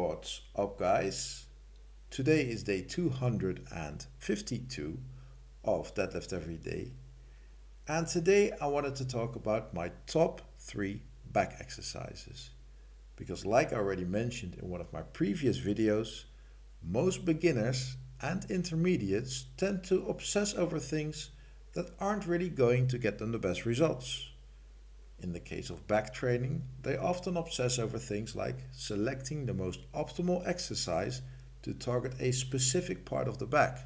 What's up, guys? Today is day 252 of Deadlift Everyday, and today I wanted to talk about my top 3 back exercises. Because, like I already mentioned in one of my previous videos, most beginners and intermediates tend to obsess over things that aren't really going to get them the best results. In the case of back training, they often obsess over things like selecting the most optimal exercise to target a specific part of the back.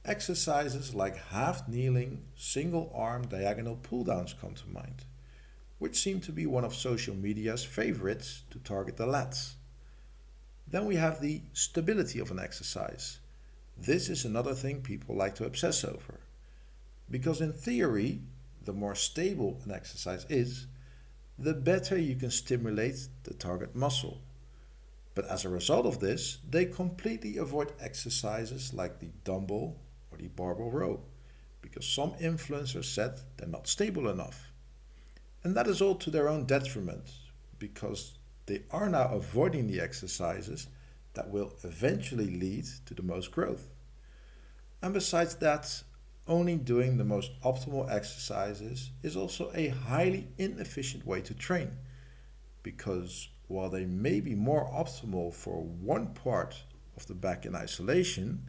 Exercises like half kneeling, single arm diagonal pull downs come to mind, which seem to be one of social media's favorites to target the lats. Then we have the stability of an exercise. This is another thing people like to obsess over, because in theory, the more stable an exercise is, the better you can stimulate the target muscle. But as a result of this, they completely avoid exercises like the dumbbell or the barbell row, because some influencers said they're not stable enough. And that is all to their own detriment, because they are now avoiding the exercises that will eventually lead to the most growth. And besides that, only doing the most optimal exercises is also a highly inefficient way to train, because while they may be more optimal for one part of the back in isolation,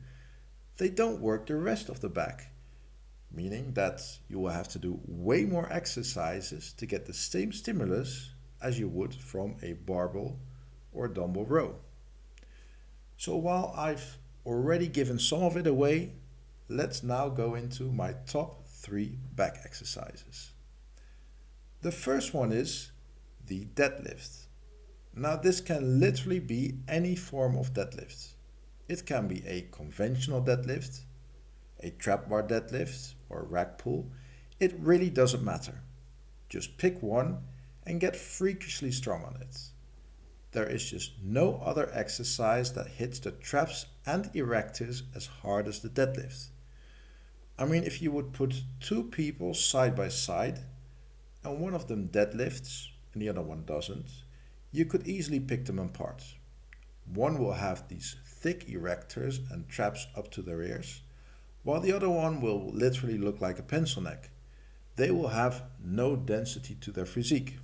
they don't work the rest of the back, meaning that you will have to do way more exercises to get the same stimulus as you would from a barbell or dumbbell row. So while I've already given some of it away, let's now go into my top 3 back exercises. The first one is the deadlift. Now this can literally be any form of deadlift. It can be a conventional deadlift, a trap bar deadlift, or rack pull. It really doesn't matter. Just pick one and get freakishly strong on it. There is just no other exercise that hits the traps and erectors as hard as the deadlift. I mean, if you would put 2 people side by side and one of them deadlifts and the other one doesn't, you could easily pick them apart. One will have these thick erectors and traps up to their ears, while the other one will literally look like a pencil neck. They will have no density to their physique.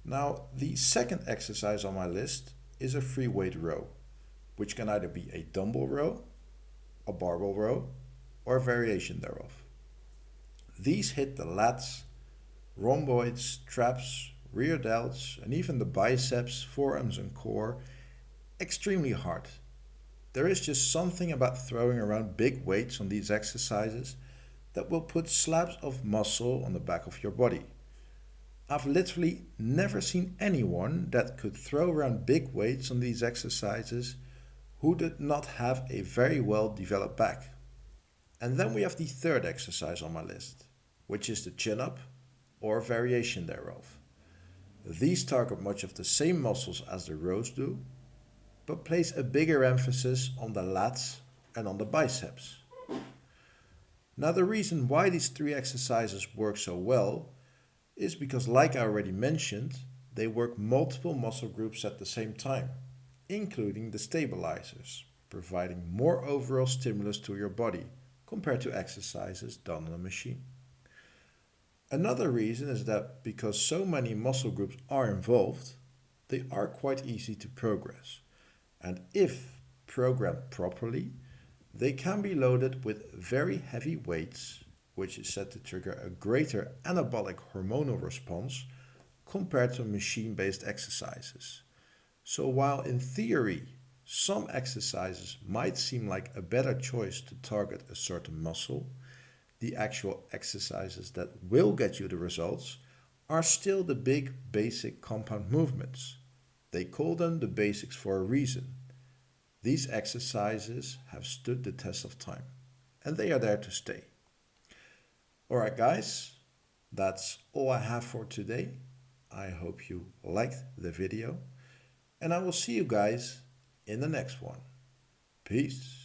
Now, the second exercise on my list is a free weight row, which can either be a dumbbell row, a barbell row, or a variation thereof. These hit the lats, rhomboids, traps, rear delts, and even the biceps, forearms, and core extremely hard. There is just something about throwing around big weights on these exercises that will put slabs of muscle on the back of your body. I've literally never seen anyone that could throw around big weights on these exercises who did not have a very well developed back. And then we have the third exercise on my list, which is the chin-up or variation thereof. These target much of the same muscles as the rows do, but place a bigger emphasis on the lats and on the biceps. Now the reason why these 3 exercises work so well is because, like I already mentioned, they work multiple muscle groups at the same time, including the stabilizers, providing more overall stimulus to your body compared to exercises done on a machine. Another reason is that because so many muscle groups are involved, they are quite easy to progress. And if programmed properly, they can be loaded with very heavy weights, which is said to trigger a greater anabolic hormonal response compared to machine-based exercises. So while in theory, some exercises might seem like a better choice to target a certain muscle, the actual exercises that will get you the results are still the big basic compound movements. They call them the basics for a reason. These exercises have stood the test of time, and they are there to stay. Alright guys, that's all I have for today. I hope you liked the video, and I will see you guys in the next one. Peace.